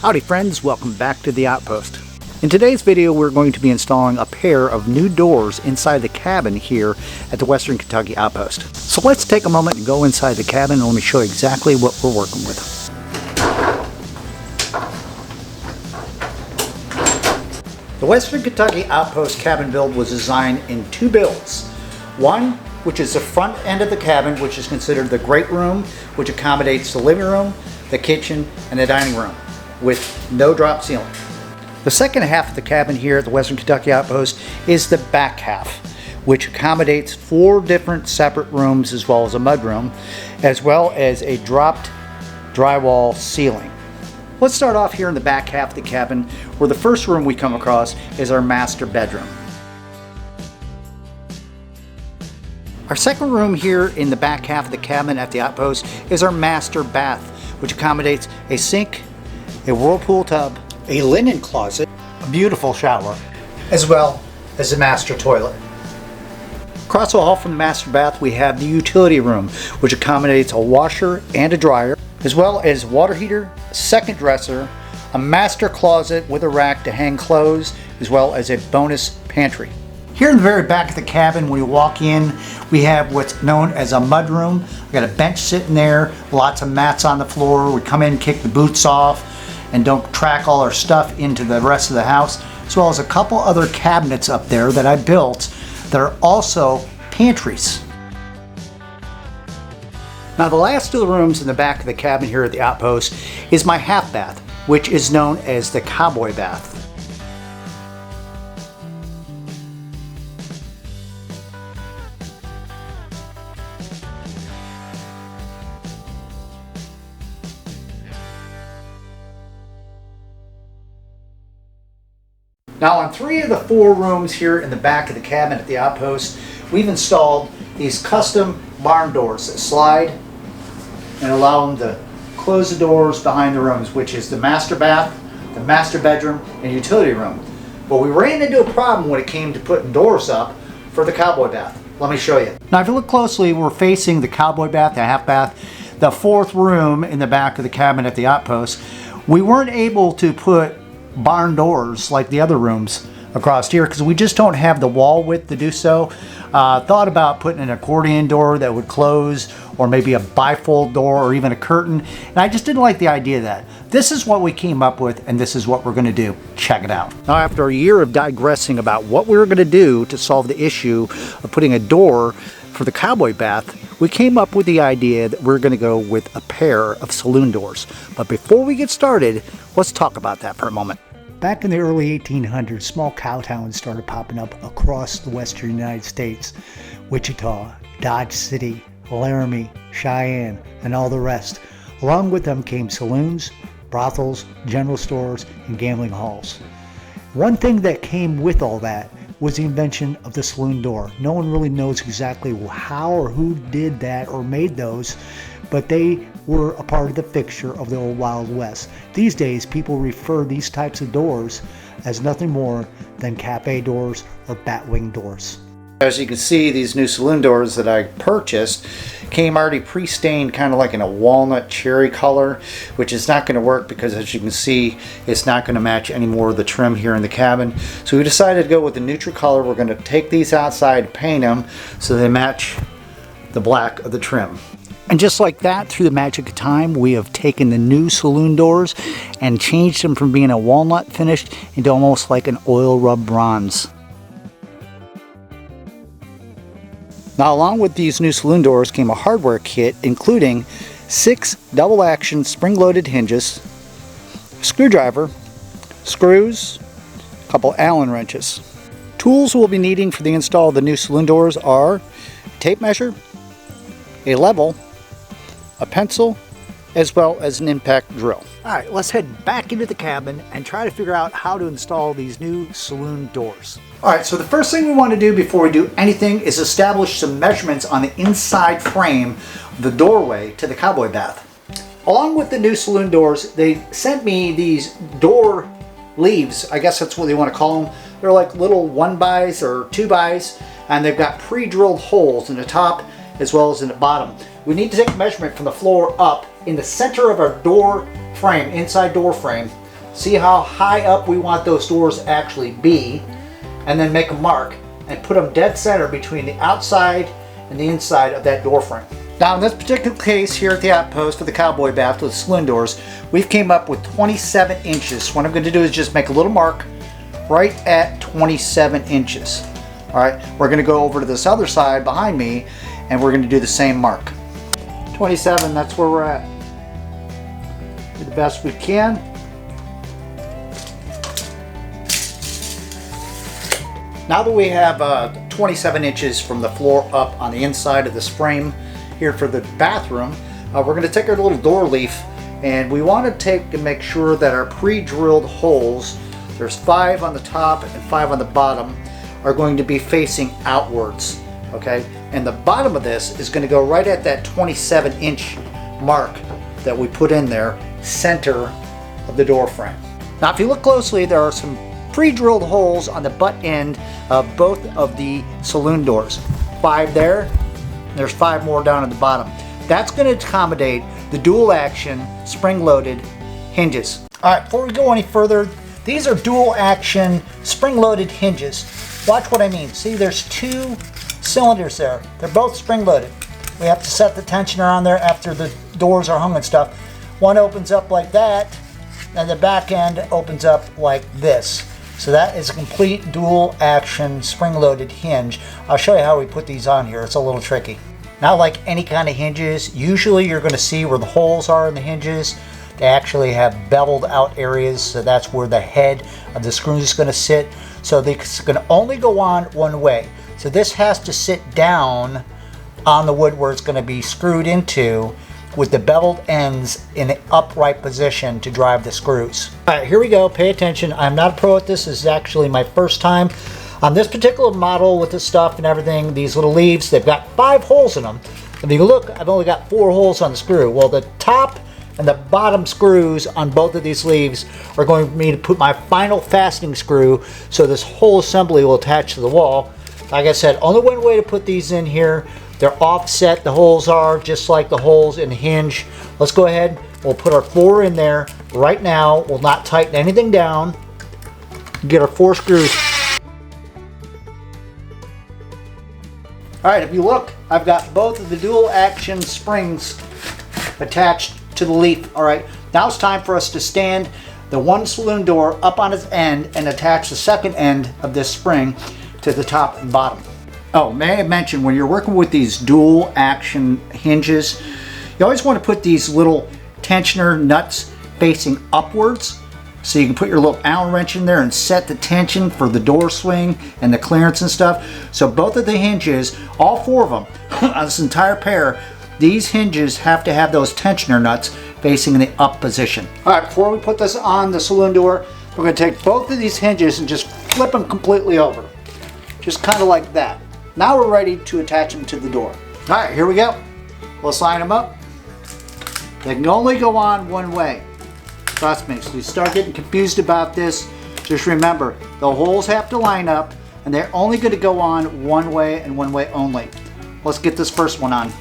Howdy friends, welcome back to the Outpost. In today's video we're going to be installing a pair of new doors inside the cabin here at the Western Kentucky Outpost. So let's take a moment and go inside the cabin and let me show you exactly what we're working with. The Western Kentucky Outpost cabin build was designed in two builds. One, which is the front end of the cabin, which is considered the great room, which accommodates the living room, the kitchen, and the dining room, with no drop ceiling. The second half of the cabin here at the Western Kentucky Outpost is the back half, which accommodates 4 different separate rooms as well as a mudroom, as well as a dropped drywall ceiling. Let's start off here in the back half of the cabin, where the first room we come across is our master bedroom. Our second room here in the back half of the cabin at the Outpost is our master bath, which accommodates a sink, a whirlpool tub, a linen closet, a beautiful shower, as well as a master toilet. Across the hall from the master bath we have the utility room, which accommodates a washer and a dryer, as well as water heater, a second dresser, a master closet with a rack to hang clothes, as well as a bonus pantry. Here in the very back of the cabin, when you walk in, we have what's known as a mud room. We've got a bench sitting there, lots of mats on the floor. We come in, kick the boots off, and don't track all our stuff into the rest of the house, as well as a couple other cabinets up there that I built that are also pantries. Now the last of the rooms in the back of the cabin here at the Outpost is my half bath, which is known as the cowboy bath. Now on 3 of the 4 rooms here in the back of the cabin at the Outpost, we've installed these custom barn doors that slide and allow them to close the doors behind the rooms, which is the master bath, the master bedroom, and utility room. But we ran into a problem when it came to putting doors up for the cowboy bath. Let me show you. Now if you look closely, we're facing the cowboy bath, the half bath, the 4th room in the back of the cabin at the Outpost. We weren't able to put barn doors like the other rooms across here because we just don't have the wall width to do so. Thought about putting an accordion door that would close, or maybe a bifold door, or even a curtain, and I just didn't like the idea of that. This is what we came up with, and this is what we're going to do. Check it out. Now after a year of digressing about what we were going to do to solve the issue of putting a door for the cowboy bath, we came up with the idea that we're going to go with a pair of saloon doors. But before we get started, let's talk about that for a moment. Back in the early 1800s, small cow towns started popping up across the western United States. Wichita, Dodge City, Laramie, Cheyenne, and all the rest. Along with them came saloons, brothels, general stores, and gambling halls. One thing that came with all that was the invention of the saloon door. No one really knows exactly how or who did that or made those, but they were a part of the fixture of the old Wild West. These days, people refer these types of doors as nothing more than cafe doors or batwing doors. As you can see, these new saloon doors that I purchased came already pre-stained, kind of like in a walnut cherry color, which is not going to work because, as you can see, it's not going to match any more of the trim here in the cabin. So we decided to go with the neutral color. We're going to take these outside, paint them so they match the black of the trim. And just like that, through the magic of time, we have taken the new saloon doors and changed them from being a walnut finish into almost like an oil rub bronze. Now along with these new saloon doors came a hardware kit including 6 double action spring loaded hinges, a screwdriver, screws, a couple Allen wrenches. Tools we'll be needing for the install of the new saloon doors are a tape measure, a level, a pencil, as well as an impact drill. Alright, let's head back into the cabin and try to figure out how to install these new saloon doors. Alright, so the first thing we want to do before we do anything is establish some measurements on the inside frame of the doorway to the cowboy bath. Along with the new saloon doors, they sent me these door leaves, I guess that's what they want to call them. They're like little 1x or 2x, and they've got pre-drilled holes in the top as well as in the bottom. We need to take a measurement from the floor up in the center of our door frame, inside door frame, See how high up we want those doors to actually be, and then make a mark and put them dead center between the outside and the inside of that door frame. Now in this particular case here at the outpost for the cowboy bath with the saloon doors, we've came up with 27 inches. What I'm going to do is just make a little mark right at 27 inches. All right, we're going to go over to this other side behind me and we're going to do the same mark. 27, that's where we're at. Do the best we can. Now that we have 27 inches from the floor up on the inside of this frame here for the bathroom, we're going to take our little door leaf and we want to take and make sure that our pre-drilled holes, there's 5 on the top and 5 on the bottom, are going to be facing outwards. Okay, and the bottom of this is going to go right at that 27-inch mark that we put in there, center of the door frame. Now if you look closely, there are some pre-drilled holes on the butt end of both of the saloon doors. 5 there, there's 5 more down at the bottom. That's going to accommodate the dual action spring-loaded hinges. All right, before we go any further, these are dual action spring-loaded hinges. Watch what I mean. See, there's 2 cylinders there. They're both spring-loaded. We have to set the tensioner on there after the doors are hung and stuff. One opens up like that, and the back end opens up like this. So that is a complete dual action spring-loaded hinge. I'll show you how we put these on here. It's a little tricky. Not like any kind of hinges. Usually you're going to see where the holes are in the hinges. They actually have beveled out areas, so that's where the head of the screw is going to sit. So it's going to only go on one way. So this has to sit down on the wood where it's going to be screwed into, with the beveled ends in an upright position to drive the screws. All right, here we go. Pay attention. I'm not a pro at this. This is actually my first time on this particular model with this stuff and everything. These little leaves, they've got 5 holes in them. If you look, I've only got 4 holes on the screw. Well, the top and the bottom screws on both of these leaves are going for me to put my final fastening screw, so this whole assembly will attach to the wall. Like I said, only one way to put these in here. They're offset, the holes are, just like the holes in the hinge. Let's go ahead, we'll put our 4 in there right now. We'll not tighten anything down. Get our 4 screws. All right, if you look, I've got both of the dual action springs attached to the leaf. All right, now it's time for us to stand the one saloon door up on its end and attach the second end of this spring to the top and bottom. Oh, may I mention, when you're working with these dual action hinges, you always want to put these little tensioner nuts facing upwards, so you can put your little Allen wrench in there and set the tension for the door swing and the clearance and stuff. So both of the hinges, all 4 of them, on this entire pair, these hinges have to have those tensioner nuts facing in the up position. All right, before we put this on the saloon door, we're going to take both of these hinges and just flip them completely over. Just kind of like that. Now we're ready to attach them to the door. All right, here we go. Let's line them up. They can only go on one way. Trust me, so if you start getting confused about this, just remember, the holes have to line up and they're only going to go on one way and one way only. Let's get this first one on.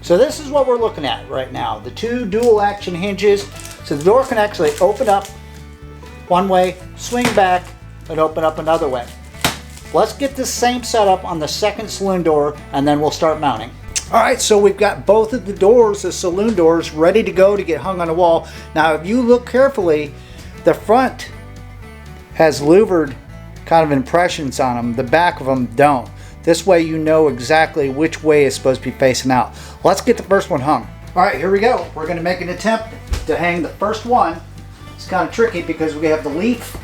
So this is what we're looking at right now. The 2 dual action hinges. So the door can actually open up one way, swing back, and open up another way. Let's get this same setup on the second saloon door and then we'll start mounting. All right, so we've got both of the doors, the saloon doors, ready to go to get hung on the wall. Now if you look carefully, the front has louvered kind of impressions on them. The back of them don't. This way you know exactly which way it's supposed to be facing out. Let's get the first one hung. All right, here we go. We're going to make an attempt to hang the first one. It's kind of tricky because we have the leaf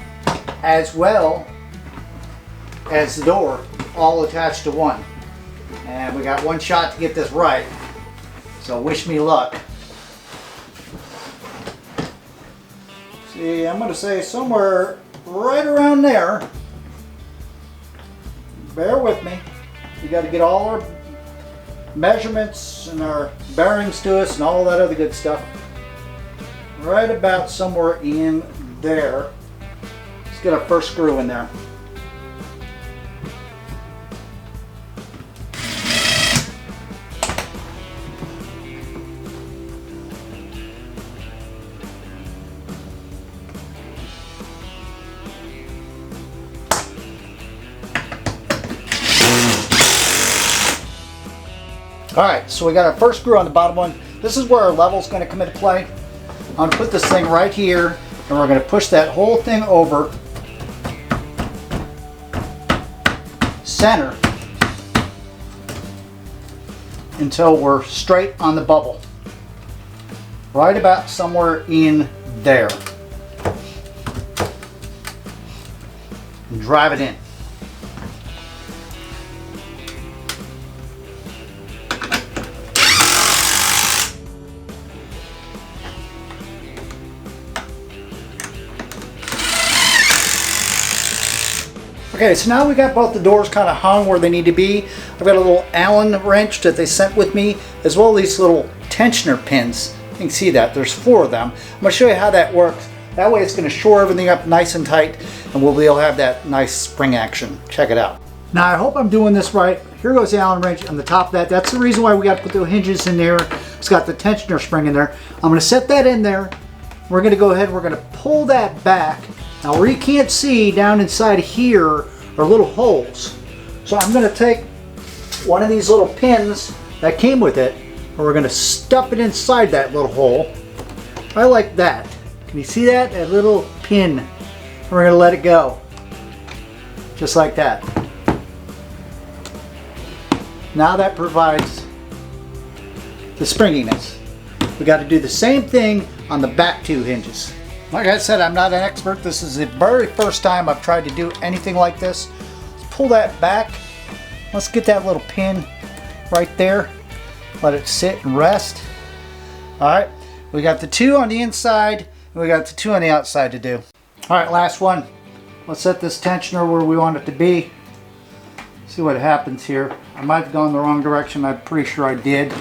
as well as the door all attached to one. And we got one shot to get this right. So wish me luck. See, I'm going to say somewhere right around there. Bear with me. We got to get all our measurements and our bearings to us and all that other good stuff. Right about somewhere in there. Let's get our first screw in there. All right, so we got our first screw on the bottom one. This is where our level's going to come into play. I'm going to put this thing right here, and we're going to push that whole thing over center until we're straight on the bubble. Right about somewhere in there. And drive it in. Okay, so now we got both the doors kind of hung where they need to be. I've got a little Allen wrench that they sent with me, as well as these little tensioner pins. You can see that, there's 4 of them. I'm going to show you how that works. That way it's going to shore everything up nice and tight, and we'll be able to have that nice spring action. Check it out. Now I hope I'm doing this right. Here goes the Allen wrench on the top of that. That's the reason why we got to put the hinges in there. It's got the tensioner spring in there. I'm going to set that in there. We're going to go ahead and we're going to pull that back. Now where you can't see down inside here are little holes. So I'm going to take one of these little pins that came with it, and we're going to stuff it inside that little hole. I like that. Can you see that? That little pin. And we're going to let it go. Just like that. Now that provides the springiness. We got to do the same thing on the back 2 hinges. Like I said, I'm not an expert. This is the very first time I've tried to do anything like this. Let's pull that back. Let's get that little pin right there. Let it sit and rest. All right, we got the 2 on the inside, and we got the 2 on the outside to do. All right, last one. Let's set this tensioner where we want it to be. See what happens here. I might have gone the wrong direction. I'm pretty sure I did.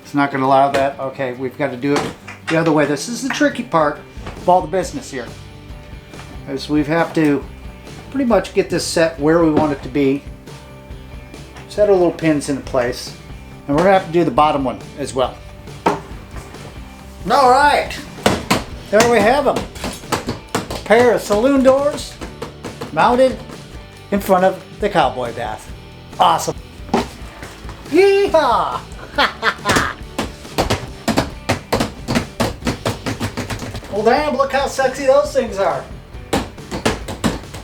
It's not going to allow that. Okay, we've got to do it the other way. This is the tricky part of all the business here, as we have to pretty much get this set where we want it to be. Set our little pins into place, and we're gonna have to do the bottom one as well. All right, there we have them. A pair of saloon doors mounted in front of the cowboy bath. Awesome. Yeehaw! Well, damn, look how sexy those things are.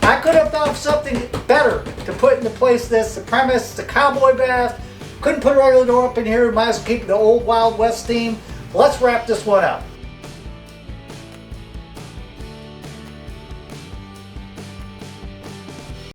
I could have thought of something better to put into place this. The premise, the cowboy bath. Couldn't put a regular door up in here. Might as well keep the old Wild West theme. Let's wrap this one up.